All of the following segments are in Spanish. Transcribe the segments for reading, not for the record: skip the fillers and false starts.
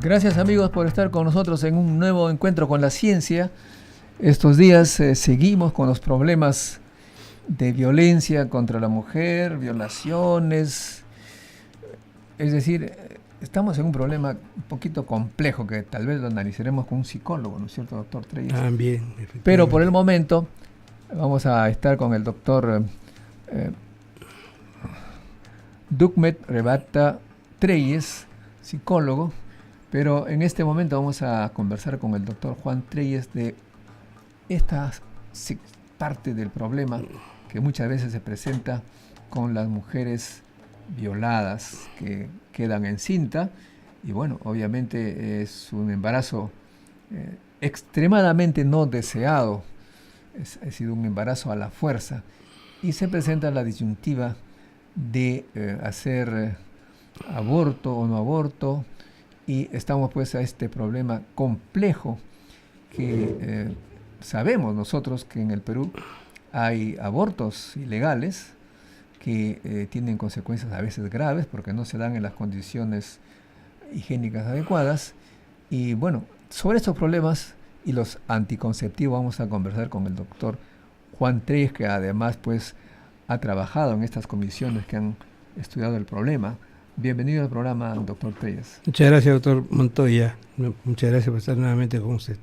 Gracias amigos por estar con nosotros en un nuevo encuentro con la ciencia. Estos días seguimos con los problemas de violencia contra la mujer, violaciones. Es decir, estamos en un problema un poquito complejo que tal vez lo analizaremos con un psicólogo, ¿no es cierto, doctor Treyes? También, efectivamente. Pero por el momento vamos a estar con el doctor Dukmet Rebata Treyes, psicólogo. Pero en este momento vamos a conversar con el doctor Juan Treyes de esta parte del problema que muchas veces se presenta con las mujeres violadas que quedan encinta. Y bueno, obviamente es un embarazo extremadamente no deseado, ha sido un embarazo a la fuerza. Y se presenta la disyuntiva de hacer aborto o no aborto. Y estamos pues a este problema complejo que sabemos nosotros que en el Perú hay abortos ilegales que tienen consecuencias a veces graves porque no se dan en las condiciones higiénicas adecuadas. Y bueno, sobre estos problemas y los anticonceptivos vamos a conversar con el doctor Juan Treyes, que además pues ha trabajado en estas comisiones que han estudiado el problema. Bienvenido al programa, doctor Treyes. Muchas gracias, doctor Montoya. Muchas gracias por estar nuevamente con usted.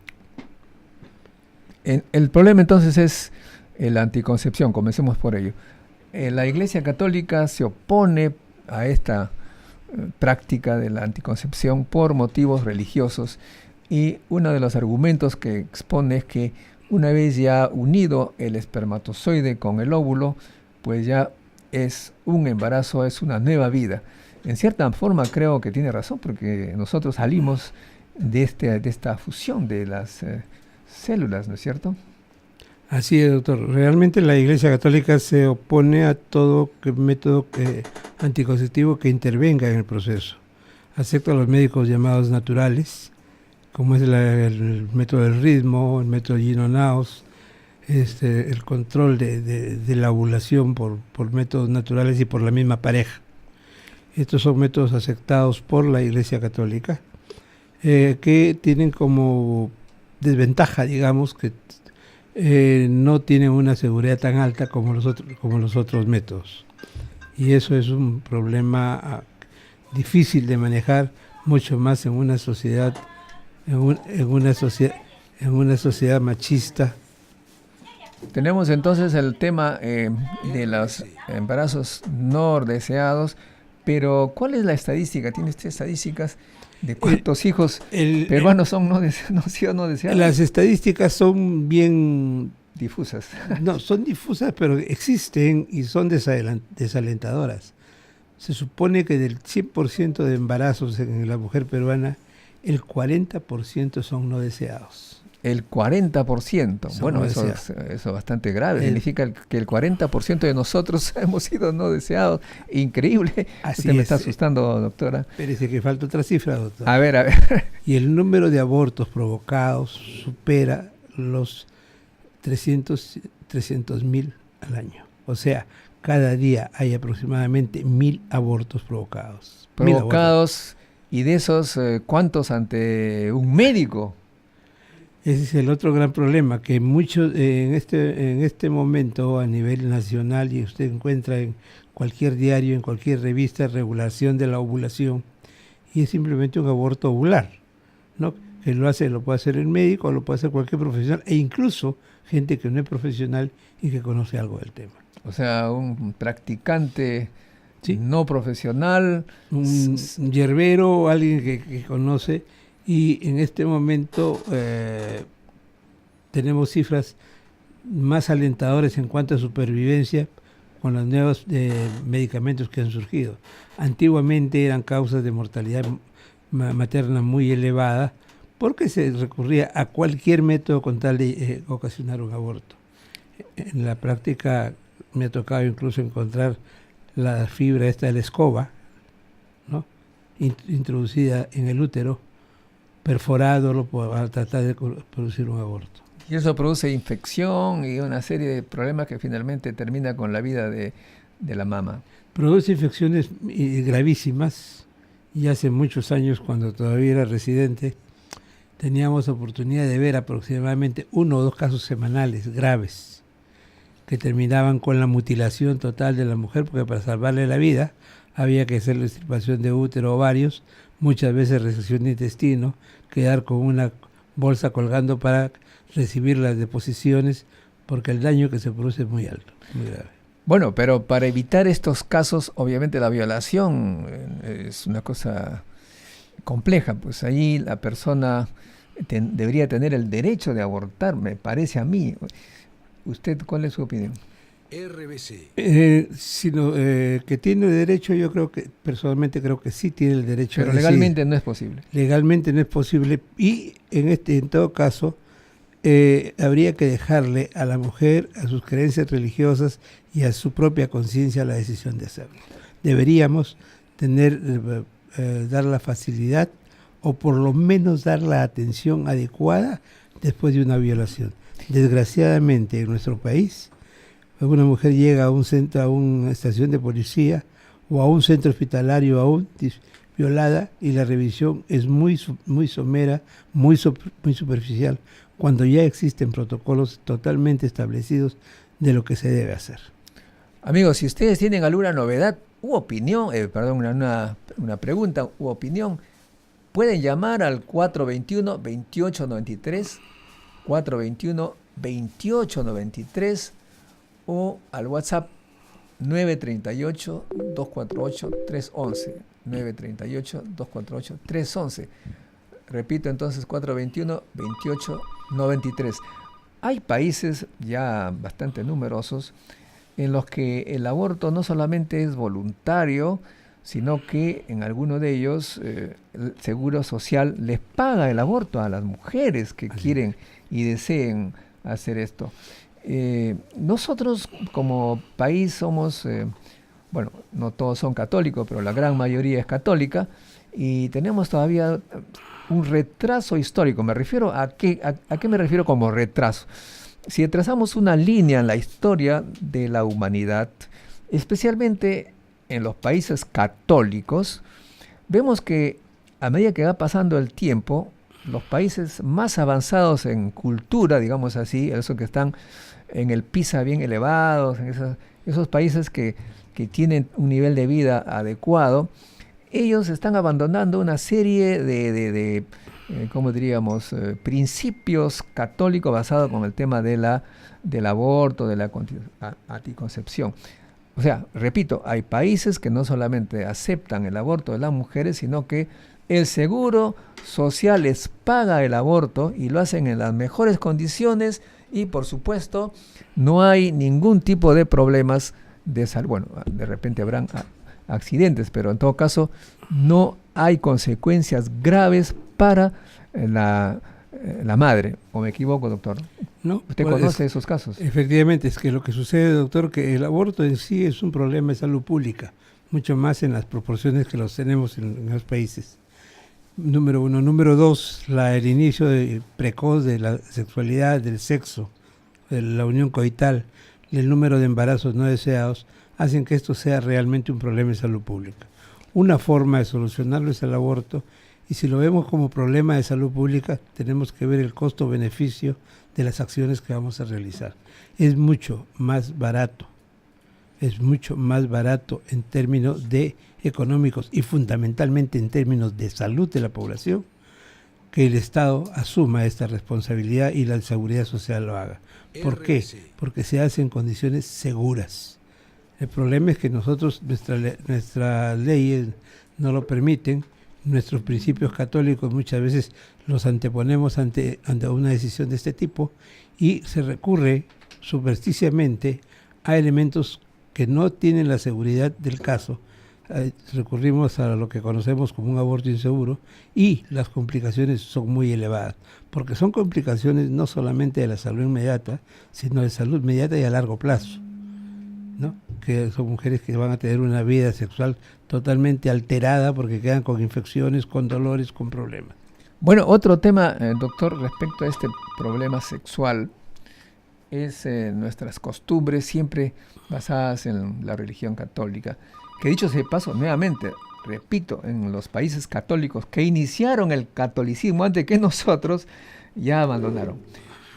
El problema entonces es la anticoncepción, comencemos por ello. La Iglesia Católica se opone a esta práctica de la anticoncepción por motivos religiosos y uno de los argumentos que expone es que una vez ya unido el espermatozoide con el óvulo, pues ya es un embarazo, es una nueva vida. En cierta forma creo que tiene razón, porque nosotros salimos de esta fusión de las células, ¿no es cierto? Así es, doctor. Realmente la Iglesia Católica se opone a todo método anticonceptivo que intervenga en el proceso. Acepta los médicos llamados naturales, como es el método del ritmo, el método Gino-Naos, el control de la ovulación por métodos naturales y por la misma pareja. Estos son métodos aceptados por la Iglesia Católica, que tienen como desventaja, digamos, que no tienen una seguridad tan alta como los otros métodos. Y eso es un problema difícil de manejar, mucho más en una sociedad, en una sociedad machista. Tenemos entonces el tema de los embarazos no deseados. Pero, ¿cuál es la estadística? ¿Tiene usted estadísticas de cuántos hijos peruanos son no deseados? Las estadísticas son bien difusas. No, son difusas, pero existen y son desalentadoras. Se supone que del 100% de embarazos en la mujer peruana, el 40% son no deseados. El 40%. Bueno, eso es bastante grave. Significa que el 40% de nosotros hemos sido no deseados. Increíble. Usted me está asustando, doctora. Parece que falta otra cifra, doctor. A ver. Y el número de abortos provocados supera los 300.000 al año. O sea, cada día hay aproximadamente 1.000 abortos provocados. Y de esos, ¿cuántos ante un médico? Ese es el otro gran problema, que muchos en este momento a nivel nacional, y usted encuentra en cualquier diario, en cualquier revista, regulación de la ovulación, y es simplemente un aborto ovular, ¿no? Que lo puede hacer el médico, lo puede hacer cualquier profesional, e incluso gente que no es profesional y que conoce algo del tema. O sea, un practicante no profesional, un yerbero, alguien que conoce. Y en este momento tenemos cifras más alentadoras en cuanto a supervivencia con los nuevos medicamentos que han surgido. Antiguamente eran causas de mortalidad materna muy elevada porque se recurría a cualquier método con tal de ocasionar un aborto. En la práctica me ha tocado incluso encontrar la fibra esta de la escoba, ¿no? Introducida en el útero, perforado para tratar de producir un aborto. Y eso produce infección y una serie de problemas que finalmente termina con la vida de la mama. Produce infecciones gravísimas y hace muchos años, cuando todavía era residente, teníamos oportunidad de ver aproximadamente 1 o 2 casos semanales graves que terminaban con la mutilación total de la mujer, porque para salvarle la vida había que hacerle extirpación de útero, ovarios, muchas veces resección de intestino, quedar con una bolsa colgando para recibir las deposiciones, porque el daño que se produce es muy alto, muy grave. Bueno, pero para evitar estos casos, obviamente la violación es una cosa compleja, pues ahí la persona debería tener el derecho de abortar, me parece a mí. ¿Usted cuál es su opinión? RBC. Que tiene derecho, yo creo que, personalmente creo que sí tiene el derecho. Pero legalmente no es posible. Legalmente no es posible, y en todo caso habría que dejarle a la mujer, a sus creencias religiosas y a su propia conciencia la decisión de hacerlo. Deberíamos dar la facilidad, o por lo menos dar la atención adecuada después de una violación. Desgraciadamente en nuestro país, una mujer llega a un centro, a una estación de policía o a un centro hospitalario aún violada, y la revisión es muy somera, muy superficial, cuando ya existen protocolos totalmente establecidos de lo que se debe hacer. Amigos, si ustedes tienen alguna novedad u opinión, una pregunta u opinión, pueden llamar al 421-2893, 421-2893, o al WhatsApp 938-248-311, 938-248-311. Repito entonces, 421-2893. Hay países ya bastante numerosos en los que el aborto no solamente es voluntario, sino que en alguno de ellos el Seguro Social les paga el aborto a las mujeres que quieren y deseen hacer esto. Nosotros como país somos, bueno, no todos son católicos, pero la gran mayoría es católica, y tenemos todavía un retraso histórico. Me refiero ¿a qué me refiero como retraso? Si trazamos una línea en la historia de la humanidad, especialmente en los países católicos, vemos que a medida que va pasando el tiempo, los países más avanzados en cultura, digamos así, esos que están en el PISA bien elevados, en esos países que tienen un nivel de vida adecuado, ellos están abandonando una serie de ¿cómo diríamos?, principios católicos basados con el tema del aborto, de la anticoncepción. O sea, repito, hay países que no solamente aceptan el aborto de las mujeres, sino que el Seguro Social les paga el aborto y lo hacen en las mejores condiciones, y por supuesto no hay ningún tipo de problemas de salud. Bueno, de repente habrán accidentes, pero en todo caso no hay consecuencias graves para la madre. ¿O me equivoco, doctor? No. ¿Usted conoce esos casos? Efectivamente, es que lo que sucede, doctor, que el aborto en sí es un problema de salud pública, mucho más en las proporciones que los tenemos en los países. Número uno. Número dos, el inicio precoz de la sexualidad, del sexo, de la unión coital, el número de embarazos no deseados, hacen que esto sea realmente un problema de salud pública. Una forma de solucionarlo es el aborto, y si lo vemos como problema de salud pública, tenemos que ver el costo-beneficio de las acciones que vamos a realizar. Es mucho más barato en términos de económicos y fundamentalmente en términos de salud de la población, que el Estado asuma esta responsabilidad y la seguridad social lo haga. ¿Por qué? Porque se hace en condiciones seguras. El problema es que nosotros, nuestras leyes no lo permiten, nuestros principios católicos muchas veces los anteponemos ante una decisión de este tipo, y se recurre supersticiamente a elementos que no tienen la seguridad del caso. Recurrimos a lo que conocemos como un aborto inseguro, y las complicaciones son muy elevadas, porque son complicaciones no solamente de la salud inmediata, sino de salud inmediata y a largo plazo, ¿no? Que son mujeres que van a tener una vida sexual totalmente alterada porque quedan con infecciones, con dolores, con problemas. Bueno, otro tema, doctor, respecto a este problema sexual, es nuestras costumbres siempre basadas en la religión católica, que dicho sea de paso, nuevamente, repito, en los países católicos que iniciaron el catolicismo antes que nosotros, ya abandonaron.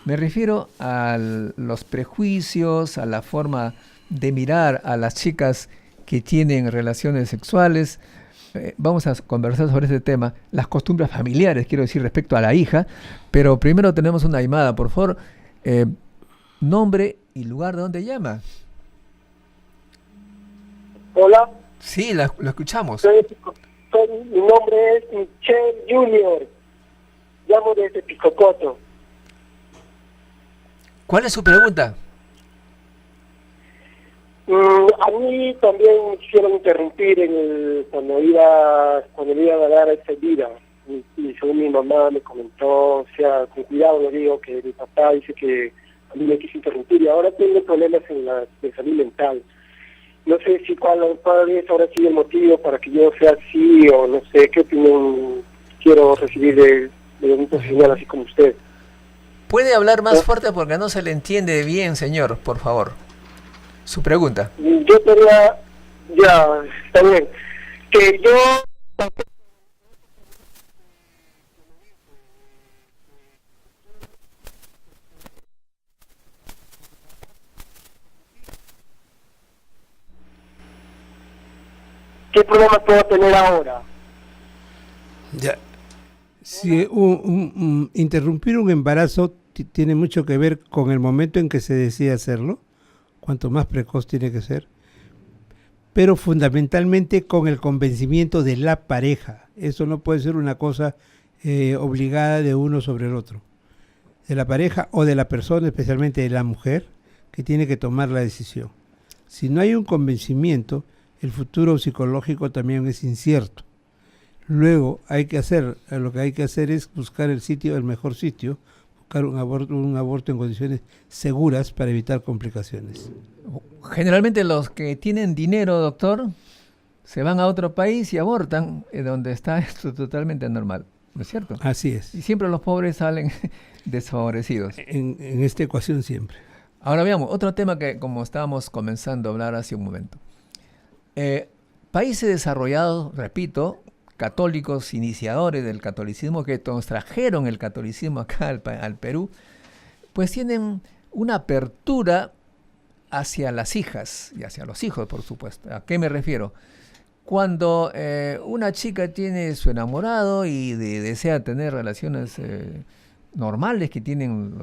Me refiero a los prejuicios, a la forma de mirar a las chicas que tienen relaciones sexuales. Vamos a conversar sobre este tema, las costumbres familiares, quiero decir, respecto a la hija, pero primero tenemos una llamada, por favor. Nombre y lugar de donde llama. Hola. Sí, lo escuchamos. Mi nombre es Michel Junior. Llamo desde Picopoto. ¿Cuál es su pregunta? A mí también me quisieron interrumpir cuando iba a dar esa vida. Y según mi mamá me comentó, o sea, con cuidado le digo que mi papá dice que a mí me quiso interrumpir y ahora tengo problemas de salud mental. No sé si cuál es ahora sí el motivo para que yo sea así, o no sé qué opinión quiero recibir de un profesional así como usted. ¿Puede hablar más fuerte porque no se le entiende bien, señor, por favor? Su pregunta. Yo quería, ya, está bien, que yo... ¿Qué problemas puedo tener ahora? Ya. Si interrumpir un embarazo tiene mucho que ver con el momento en que se decide hacerlo, cuanto más precoz tiene que ser, pero fundamentalmente con el convencimiento de la pareja. Eso no puede ser una cosa obligada de uno sobre el otro, de la pareja o de la persona, especialmente de la mujer, que tiene que tomar la decisión. Si no hay un convencimiento, el futuro psicológico también es incierto. Luego lo que hay que hacer es buscar el mejor sitio, buscar un aborto en condiciones seguras para evitar complicaciones. Generalmente los que tienen dinero, doctor, se van a otro país y abortan, donde está esto totalmente normal, ¿no es cierto? Así es. Y siempre los pobres salen desfavorecidos. En esta ecuación siempre. Ahora veamos, otro tema que como estábamos comenzando a hablar hace un momento. Países desarrollados, repito, católicos, iniciadores del catolicismo, que nos trajeron el catolicismo acá al Perú, pues tienen una apertura hacia las hijas y hacia los hijos, por supuesto. ¿A qué me refiero? Cuando una chica tiene su enamorado y desea tener relaciones normales que tienen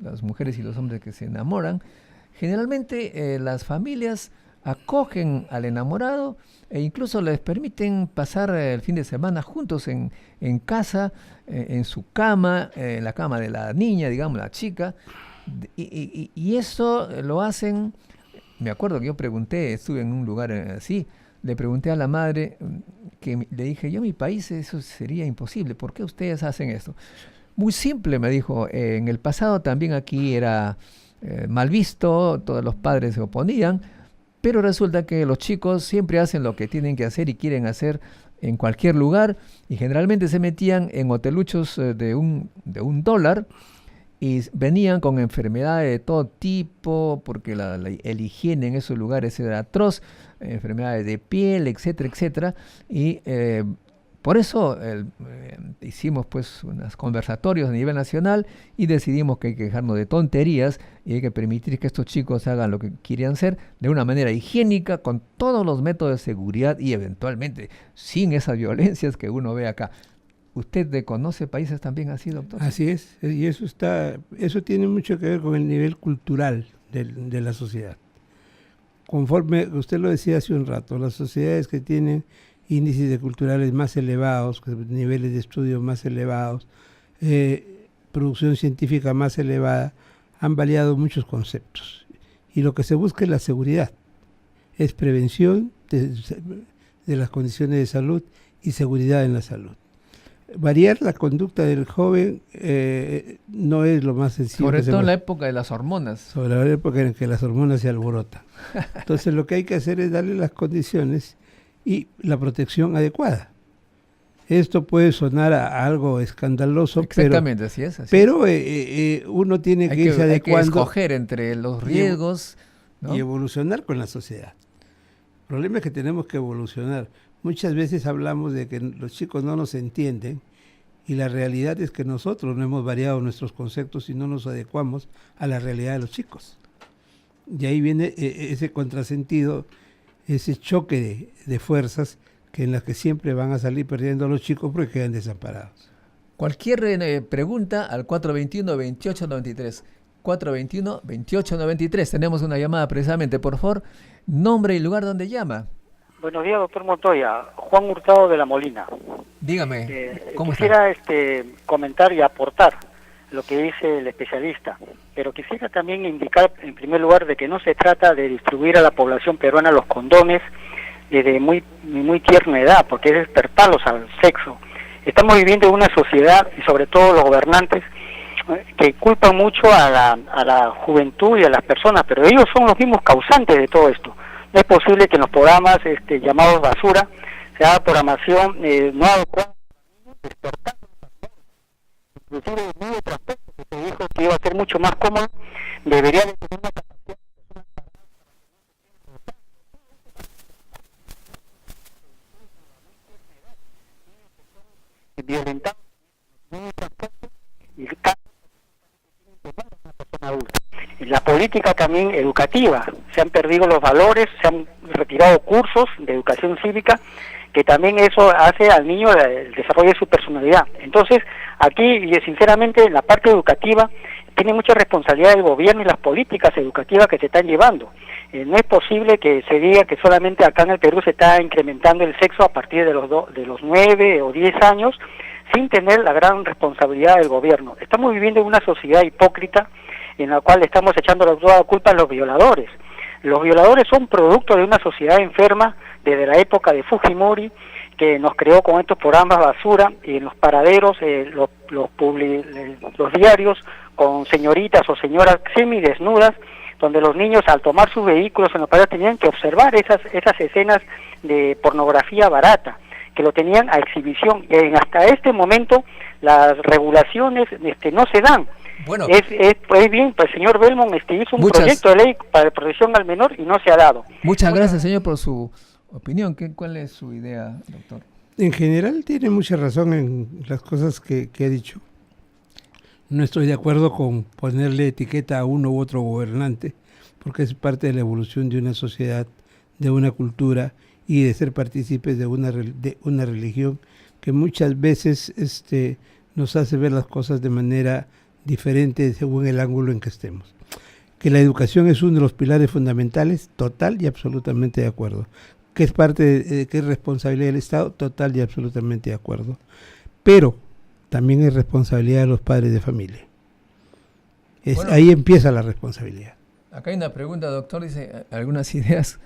las mujeres y los hombres que se enamoran, generalmente las familias acogen al enamorado e incluso les permiten pasar el fin de semana juntos en casa, en su cama, en la cama de la niña, digamos, la chica. Y eso lo hacen, me acuerdo que yo pregunté, estuve en un lugar así, le pregunté a la madre, que le dije, yo en mi país eso sería imposible, ¿por qué ustedes hacen esto? Muy simple, me dijo, en el pasado también aquí era mal visto, todos los padres se oponían, pero resulta que los chicos siempre hacen lo que tienen que hacer y quieren hacer en cualquier lugar, y generalmente se metían en hoteluchos de un dólar, y venían con enfermedades de todo tipo, porque el higiene en esos lugares era atroz, enfermedades de piel, etcétera, etcétera, y por eso hicimos pues unos conversatorios a nivel nacional y decidimos que hay que dejarnos de tonterías y hay que permitir que estos chicos hagan lo que quieran hacer de una manera higiénica, con todos los métodos de seguridad y eventualmente sin esas violencias que uno ve acá. ¿Usted conoce países también así, doctor? Así es, y eso tiene mucho que ver con el nivel cultural de la sociedad. Conforme usted lo decía hace un rato, las sociedades que tienen índices de culturales más elevados, niveles de estudio más elevados, producción científica más elevada, han variado muchos conceptos. Y lo que se busca es la seguridad, es prevención de las condiciones de salud y seguridad en la salud. Variar la conducta del joven no es lo más sencillo. Sobre todo en la época de las hormonas. Sobre la época en que las hormonas se alborotan. Entonces lo que hay que hacer es darle las condiciones y la protección adecuada. Esto puede sonar a algo escandaloso, exactamente, pero uno tiene que irse adecuando. Hay que escoger entre los riesgos, y evolucionar con la sociedad. El problema es que tenemos que evolucionar. muchas veces hablamos de que los chicos no nos entienden y la realidad es que nosotros no hemos variado nuestros conceptos y no nos adecuamos a la realidad de los chicos. Y ahí viene ese contrasentido, ese choque de fuerzas que en las que siempre van a salir perdiendo a los chicos porque quedan desamparados. Cualquier pregunta al 421-2893. 421-2893. Tenemos una llamada precisamente. Por favor, nombre y lugar donde llama. Buenos días, doctor Montoya. Juan Hurtado de La Molina. Dígame, ¿cómo quisiera comentar y aportar lo que dice el especialista, pero quisiera también indicar, en primer lugar, de que no se trata de distribuir a la población peruana los condones desde muy tierna edad, porque es despertarlos al sexo. Estamos viviendo en una sociedad, y sobre todo los gobernantes, que culpan mucho a la juventud y a las personas, pero ellos son los mismos causantes de todo esto. No es posible que en los programas llamados basura se haga programación no adecuada, despertar, inclusive el medio de transporte que se dijo que iba a ser mucho más cómodo, debería de tener una capacidad de violentar medio de transporte y adulta. En la política también educativa se han perdido los valores, se han retirado cursos de educación cívica, que también eso hace al niño el desarrollo de su personalidad. Entonces, aquí, sinceramente, en la parte educativa tiene mucha responsabilidad del gobierno y las políticas educativas que se están llevando. No es posible que se diga que solamente acá en el Perú se está incrementando el sexo a partir de los 9 o 10 años, sin tener la gran responsabilidad del gobierno. Estamos viviendo en una sociedad hipócrita en la cual estamos echando toda la culpa a los violadores. Los violadores son producto de una sociedad enferma desde la época de Fujimori, que nos creó con estos programas basura, y en los paraderos, los diarios, con señoritas o señoras semidesnudas, donde los niños al tomar sus vehículos en los paraderos tenían que observar esas escenas de pornografía barata, que lo tenían a exhibición. Y hasta este momento las regulaciones no se dan. Bueno, es bien, pues el señor Belmont hizo un proyecto de ley para la protección al menor y no se ha dado. Muchas gracias, señor, por su opinión. ¿Cuál es su idea, doctor? En general tiene mucha razón en las cosas que ha dicho. No estoy de acuerdo con ponerle etiqueta a uno u otro gobernante, porque es parte de la evolución de una sociedad, de una cultura y de ser partícipes de una religión que muchas veces nos hace ver las cosas de manera diferente según el ángulo en que estemos. Que la educación es uno de los pilares fundamentales, total y absolutamente de acuerdo. Que es parte que es responsabilidad del Estado, total y absolutamente de acuerdo. Pero también es responsabilidad de los padres de familia. Bueno, ahí empieza la responsabilidad. Acá hay una pregunta, doctor, dice algunas ideas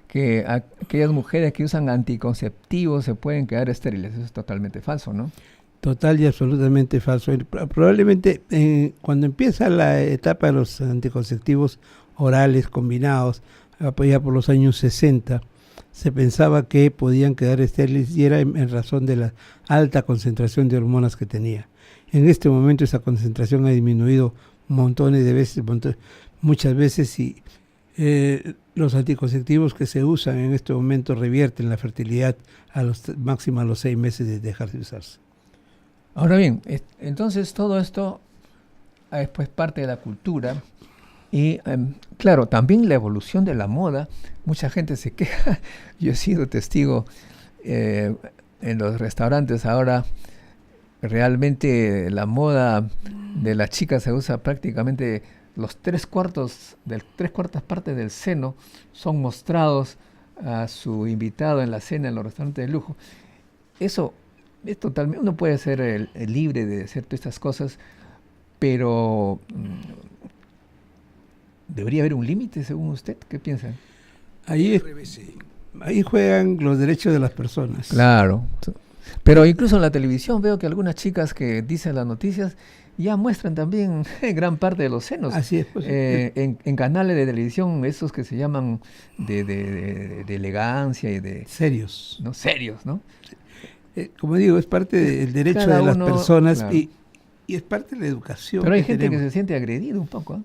que aquellas mujeres que usan anticonceptivos se pueden quedar estériles. Eso es totalmente falso, ¿no? Total y absolutamente falso. Probablemente cuando empieza la etapa de los anticonceptivos orales combinados, ya por los años 60, se pensaba que podían quedar estériles y era en razón de la alta concentración de hormonas que tenía. En este momento esa concentración ha disminuido montones de veces, muchas veces, y los anticonceptivos que se usan en este momento revierten la fertilidad máximo a los 6 meses de dejar de usarse. Ahora bien, entonces todo esto es pues parte de la cultura y claro, también la evolución de la moda. Mucha gente se queja, yo he sido testigo en los restaurantes ahora, realmente la moda de las chicas se usa prácticamente los 3/4 partes del seno son mostrados a su invitado en la cena en los restaurantes de lujo. Eso es totalmente, uno puede ser libre de hacer todas estas cosas, pero ¿debería haber un límite según usted? ¿Qué piensa? Ahí juegan los derechos de las personas. Claro, pero incluso en la televisión veo que algunas chicas que dicen las noticias ya muestran también gran parte de los senos. Así es. Pues, en canales de televisión, esos que se llaman de elegancia y de... Serios. ¿No? Serios, ¿no? Como digo, es parte del derecho de las personas, claro. y es parte de la educación. Pero hay gente que se siente agredida un poco, ¿eh?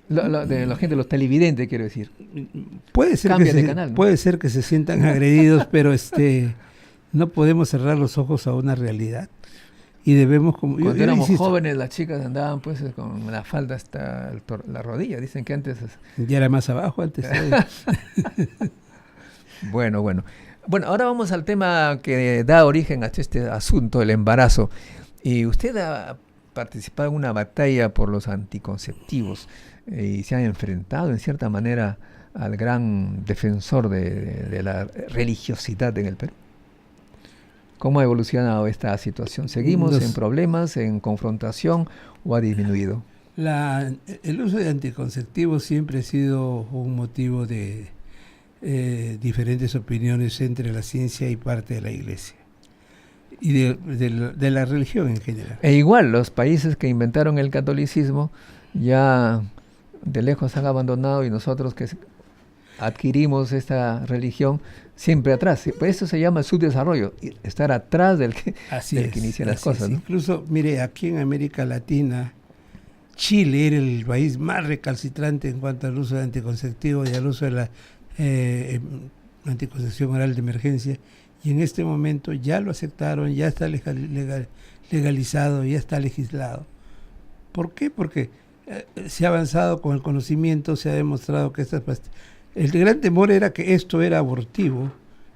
De la gente, los televidentes, quiero decir. Puede ser, Cambia de canal, ¿no? puede ser que se sientan agredidos, pero no podemos cerrar los ojos a una realidad. Y debemos, como Cuando yo éramos insisto, jóvenes, las chicas andaban pues con la falda hasta la rodilla. Dicen que antes... ya era más abajo antes. Bueno, ahora vamos al tema que da origen a este asunto, el embarazo. Y usted ha participado en una batalla por los anticonceptivos y se ha enfrentado en cierta manera al gran defensor de la religiosidad en el Perú. ¿Cómo ha evolucionado esta situación? ¿Seguimos en problemas, en confrontación o ha disminuido? El uso de anticonceptivos siempre ha sido un motivo de diferentes opiniones entre la ciencia y parte de la iglesia y de la religión en general. E igual, los países que inventaron el catolicismo ya de lejos han abandonado y nosotros que adquirimos esta religión siempre atrás. Pues eso se llama subdesarrollo, estar atrás del que inicia las cosas, ¿no? Incluso, mire, aquí en América Latina, Chile era el país más recalcitrante en cuanto al uso de anticonceptivos y al uso de la anticoncepción oral de emergencia, y en este momento ya lo aceptaron, ya está legalizado, ya está legislado. ¿Por qué? Porque se ha avanzado con el conocimiento, se ha demostrado que el gran temor era que esto era abortivo,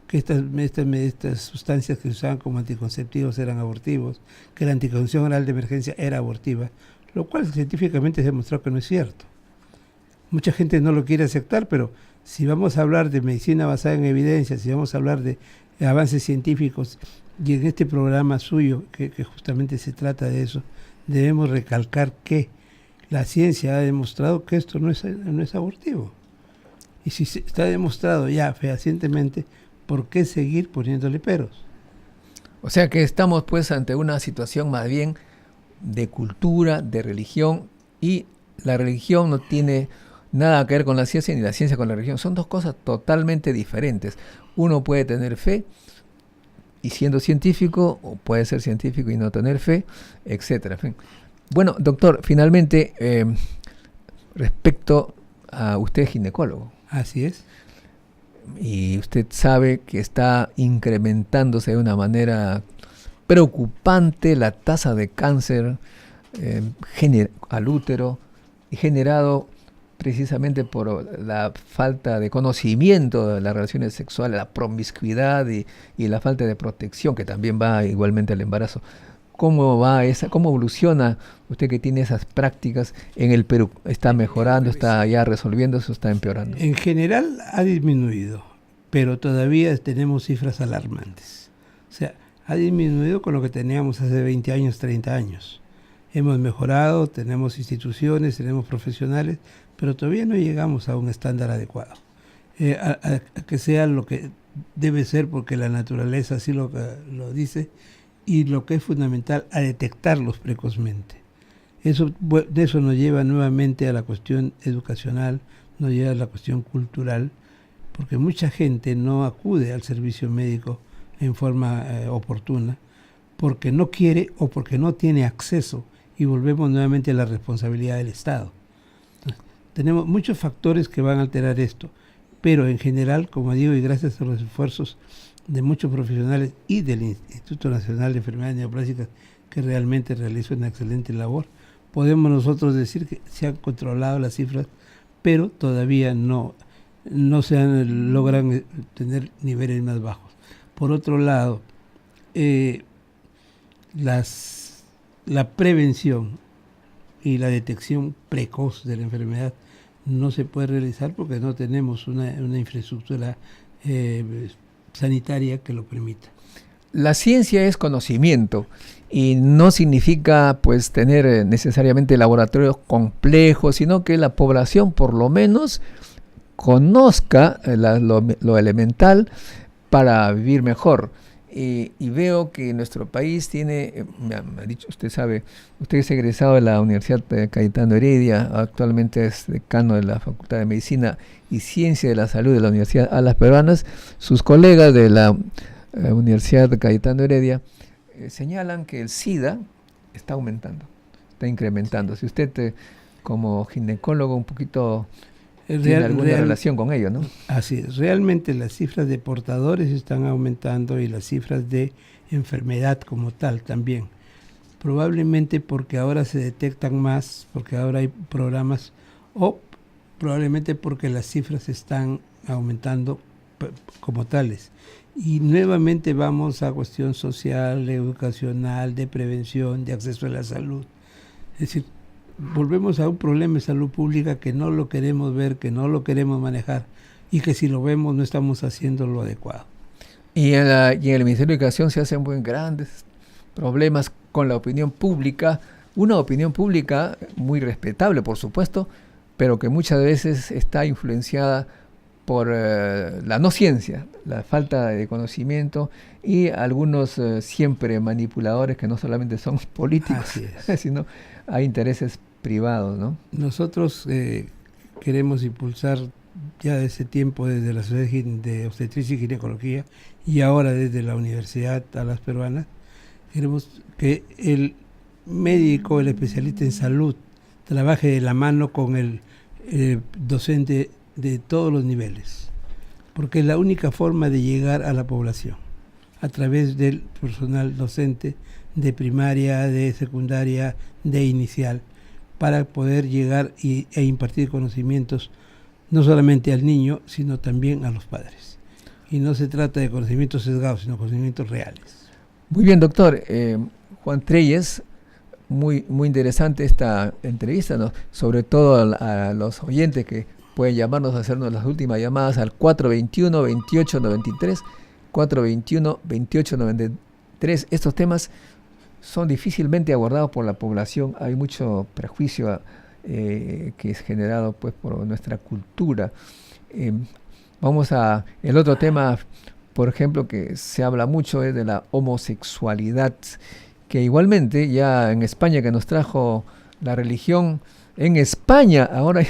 que estas sustancias que se usaban como anticonceptivos eran abortivos, que la anticoncepción oral de emergencia era abortiva, lo cual científicamente se ha demostrado que no es cierto. Mucha gente no lo quiere aceptar, pero si vamos a hablar de medicina basada en evidencia, si vamos a hablar de avances científicos, y en este programa suyo, que justamente se trata de eso, debemos recalcar que la ciencia ha demostrado que esto no es abortivo. Y si está demostrado ya fehacientemente, ¿por qué seguir poniéndole peros? O sea que estamos pues ante una situación más bien de cultura, de religión, y la religión no tiene nada que ver con la ciencia ni la ciencia con la religión. Son dos cosas totalmente diferentes. Uno puede tener fe y siendo científico, o puede ser científico y no tener fe, etcétera. En fin. Bueno, doctor, finalmente, respecto a usted es ginecólogo. Así es. Y usted sabe que está incrementándose de una manera preocupante la tasa de cáncer al útero, generado precisamente por la falta de conocimiento de las relaciones sexuales, la promiscuidad y la falta de protección, que también va igualmente al embarazo. ¿Cómo evoluciona usted que tiene esas prácticas en el Perú? ¿Está mejorando, está ya resolviéndose o está empeorando? En general ha disminuido, pero todavía tenemos cifras alarmantes. O sea, ha disminuido con lo que teníamos hace 20 años, 30 años. Hemos mejorado, tenemos instituciones, tenemos profesionales, pero todavía no llegamos a un estándar adecuado. A que sea lo que debe ser, porque la naturaleza así lo dice, y lo que es fundamental, a detectarlos precozmente. Eso nos lleva nuevamente a la cuestión educacional, nos lleva a la cuestión cultural, porque mucha gente no acude al servicio médico en forma oportuna, porque no quiere o porque no tiene acceso, y volvemos nuevamente a la responsabilidad del Estado. Entonces, tenemos muchos factores que van a alterar esto, pero en general, como digo, y gracias a los esfuerzos de muchos profesionales y del Instituto Nacional de Enfermedades Neoplásicas, que realmente realiza una excelente labor, podemos nosotros decir que se han controlado las cifras, pero todavía no logran tener niveles más bajos. Por otro lado, la prevención y la detección precoz de la enfermedad no se puede realizar porque no tenemos una infraestructura sanitaria que lo permita. La ciencia es conocimiento y no significa pues tener necesariamente laboratorios complejos, sino que la población por lo menos conozca lo elemental para vivir mejor. Y veo que nuestro país tiene, me ha dicho, usted sabe, usted es egresado de la Universidad de Cayetano Heredia, actualmente es decano de la Facultad de Medicina y Ciencia de la Salud de la Universidad Alas Peruanas. Sus colegas de la Universidad de Cayetano Heredia señalan que el SIDA está aumentando, está incrementando. Si usted como ginecólogo un poquito tiene alguna relación con ello, ¿no? Así es. Realmente las cifras de portadores están aumentando y las cifras de enfermedad como tal también. Probablemente porque ahora se detectan más, porque ahora hay programas, o probablemente porque las cifras están aumentando como tales. Y nuevamente vamos a cuestión social, educacional, de prevención, de acceso a la salud. Es decir, volvemos a un problema de salud pública que no lo queremos ver, que no lo queremos manejar y que si lo vemos no estamos haciendo lo adecuado. Y en el Ministerio de Educación se hacen muy grandes problemas con la opinión pública, una opinión pública muy respetable, por supuesto, pero que muchas veces está influenciada por la no ciencia, la falta de conocimiento y algunos siempre manipuladores que no solamente son políticos, sino hay intereses privados, ¿no? Nosotros queremos impulsar ya desde ese tiempo, desde la Sociedad de Obstetricia y Ginecología y ahora desde la Universidad a las Peruanas, queremos que el médico, el especialista en salud, trabaje de la mano con el docente de todos los niveles, porque es la única forma de llegar a la población, a través del personal docente de primaria, de secundaria, de inicial, para poder llegar e impartir conocimientos no solamente al niño, sino también a los padres. Y no se trata de conocimientos sesgados, sino conocimientos reales. Muy bien, doctor. Juan Treyes, muy interesante esta entrevista, ¿no? Sobre todo a los oyentes que pueden llamarnos, hacernos las últimas llamadas al 421-2893, 421-2893. Estos temas son difícilmente abordados por la población. Hay mucho prejuicio que es generado pues por nuestra cultura. Vamos a el otro tema, por ejemplo, que se habla mucho es de la homosexualidad, que igualmente ya en España, que nos trajo la religión, en España ahora hay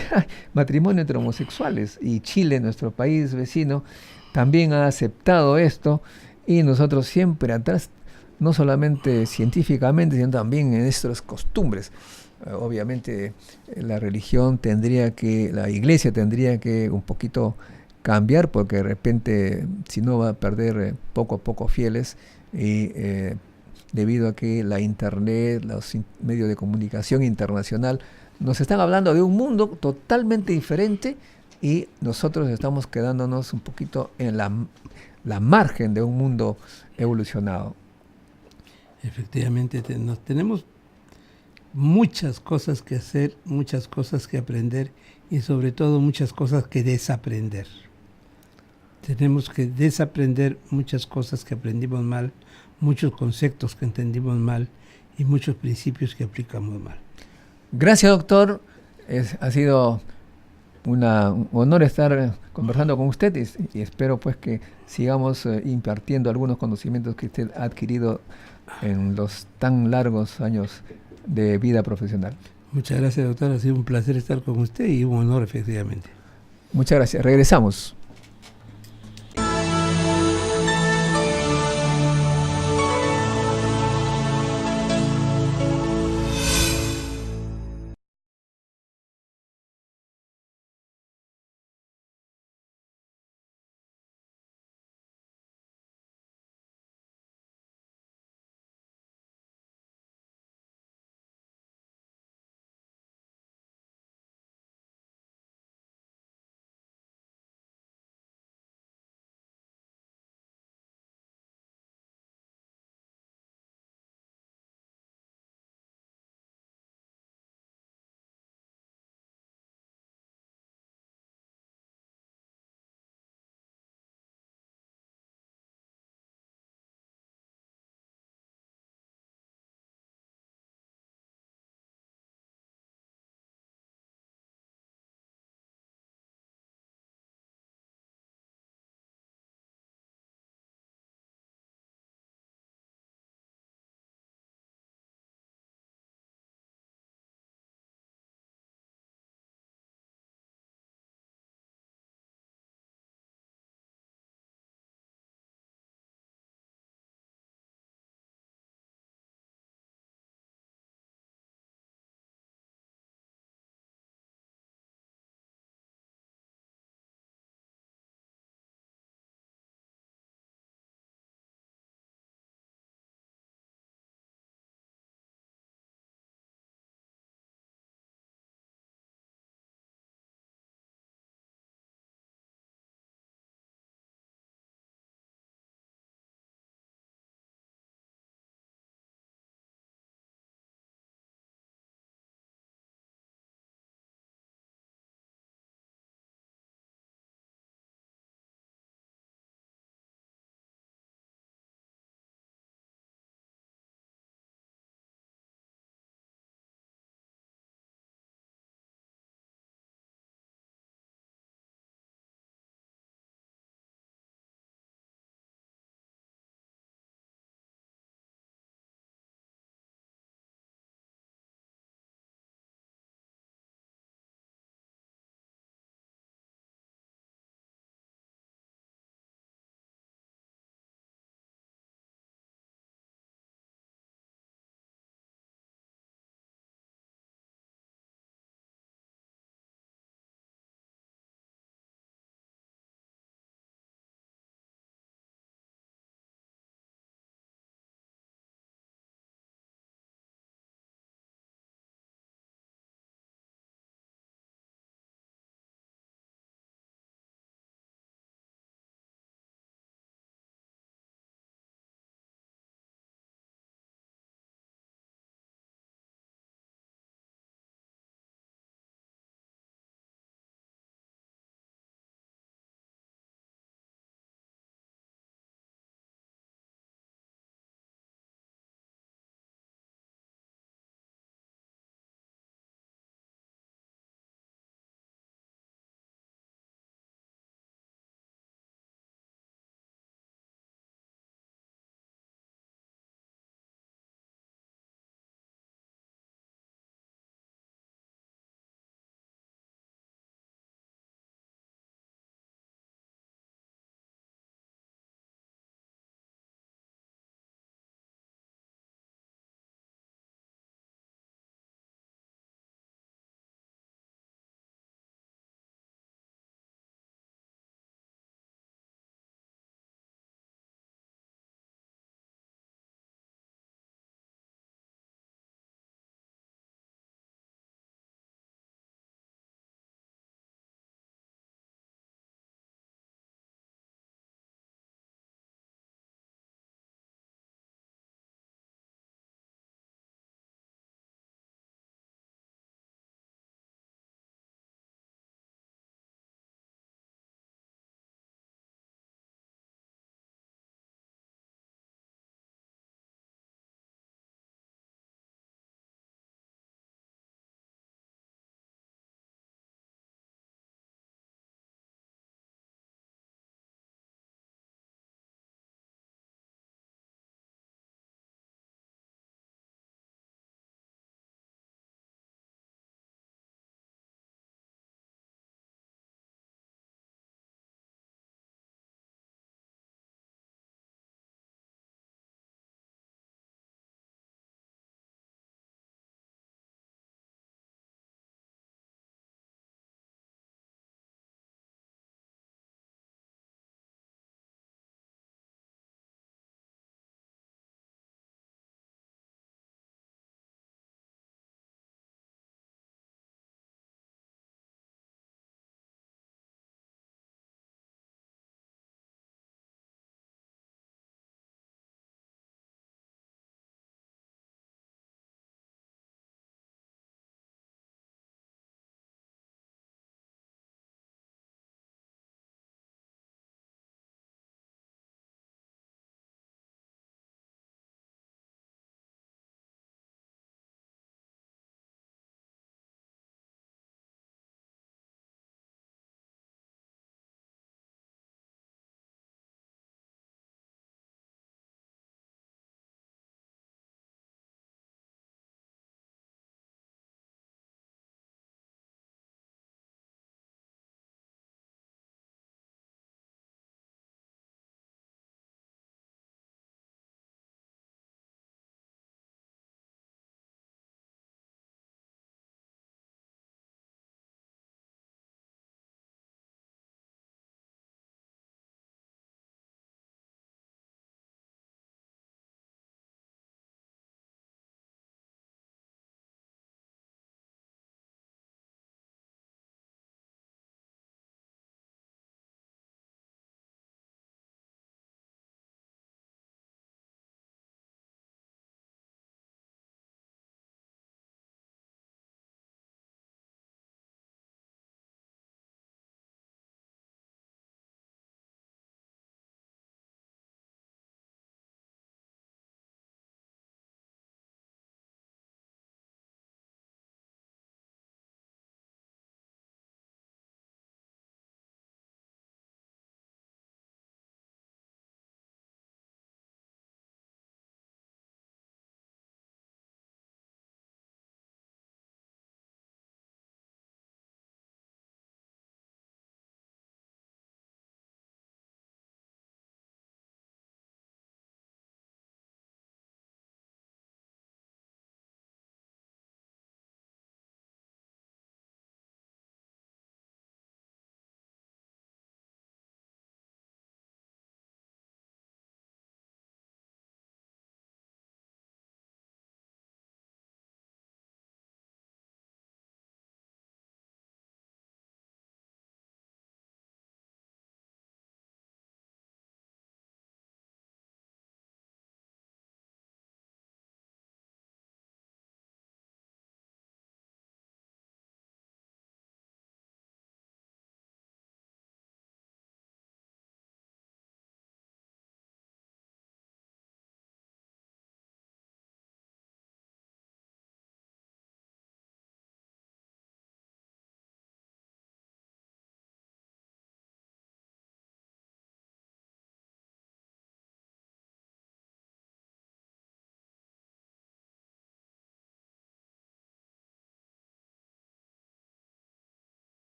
matrimonio entre homosexuales, y Chile, nuestro país vecino, también ha aceptado esto, y nosotros siempre atrás, no solamente científicamente, sino también en nuestras costumbres. Obviamente la religión la iglesia tendría que un poquito cambiar, porque de repente si no va a perder poco a poco fieles, y debido a que la internet, los medios de comunicación internacional nos están hablando de un mundo totalmente diferente, y nosotros estamos quedándonos un poquito en la margen de un mundo evolucionado. Efectivamente, tenemos muchas cosas que hacer, muchas cosas que aprender y sobre todo muchas cosas que desaprender. Tenemos que desaprender muchas cosas que aprendimos mal, muchos conceptos que entendimos mal y muchos principios que aplicamos mal. Gracias, doctor. Ha sido un honor estar conversando con usted, y espero pues que sigamos impartiendo algunos conocimientos que usted ha adquirido en los tan largos años de vida profesional. Muchas gracias, doctor. Ha sido un placer estar con usted y un honor, efectivamente. Muchas gracias. Regresamos.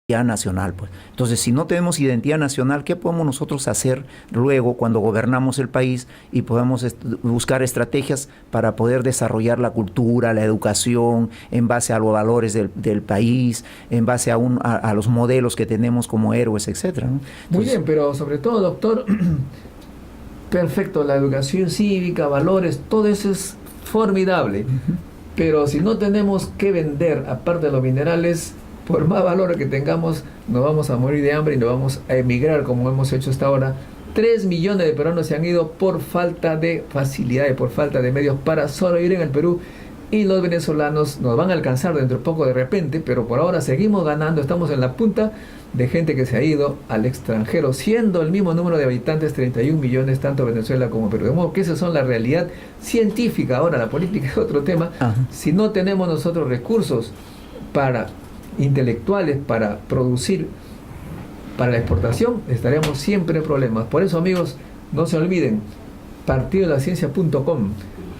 nacional, pues. Entonces, si no tenemos identidad nacional, ¿qué podemos nosotros hacer luego cuando gobernamos el país y podemos buscar estrategias para poder desarrollar la cultura, la educación, en base a los valores del país, en base a los modelos que tenemos como héroes, etcétera, ¿no? Muy bien, pero sobre todo, doctor, perfecto, la educación cívica, valores, todo eso es formidable. Pero si no tenemos que vender, aparte de los minerales, por más valor que tengamos, nos vamos a morir de hambre y nos vamos a emigrar como hemos hecho hasta ahora. 3 millones de peruanos se han ido por falta de facilidades, por falta de medios para sobrevivir en el Perú. Y los venezolanos nos van a alcanzar dentro de poco de repente, pero por ahora seguimos ganando. Estamos en la punta de gente que se ha ido al extranjero, siendo el mismo número de habitantes, 31 millones, tanto Venezuela como Perú. De modo que esa son la realidad científica. Ahora, la política es otro tema. Si no tenemos nosotros recursos intelectuales para producir para la exportación, estaremos siempre en problemas. Por eso, amigos, no se olviden, partidodelaCiencia.com,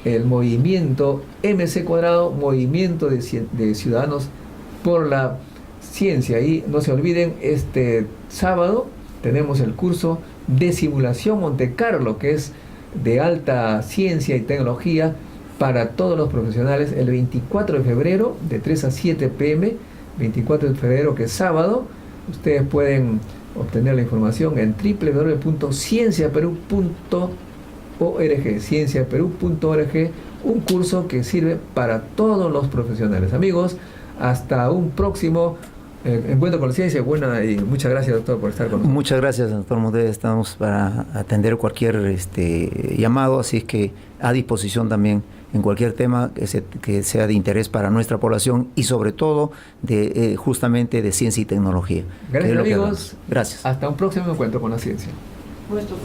el movimiento MC², movimiento de ciudadanos por la ciencia. Y no se olviden, este sábado tenemos el curso de simulación Monte Carlo, que es de alta ciencia y tecnología para todos los profesionales, el 24 de febrero de 3 a 7 p.m., 24 de febrero, que es sábado. Ustedes pueden obtener la información en www.cienciaperú.org, cienciaperú.org, un curso que sirve para todos los profesionales. Amigos, hasta un próximo encuentro con la ciencia. Y muchas gracias, doctor, por estar con nosotros. Muchas gracias, doctor Modé. Estamos para atender cualquier llamado, así es que a disposición también en cualquier tema que sea de interés para nuestra población y sobre todo justamente de ciencia y tecnología. Gracias, amigos. Gracias. Hasta un próximo encuentro con la ciencia. Foto.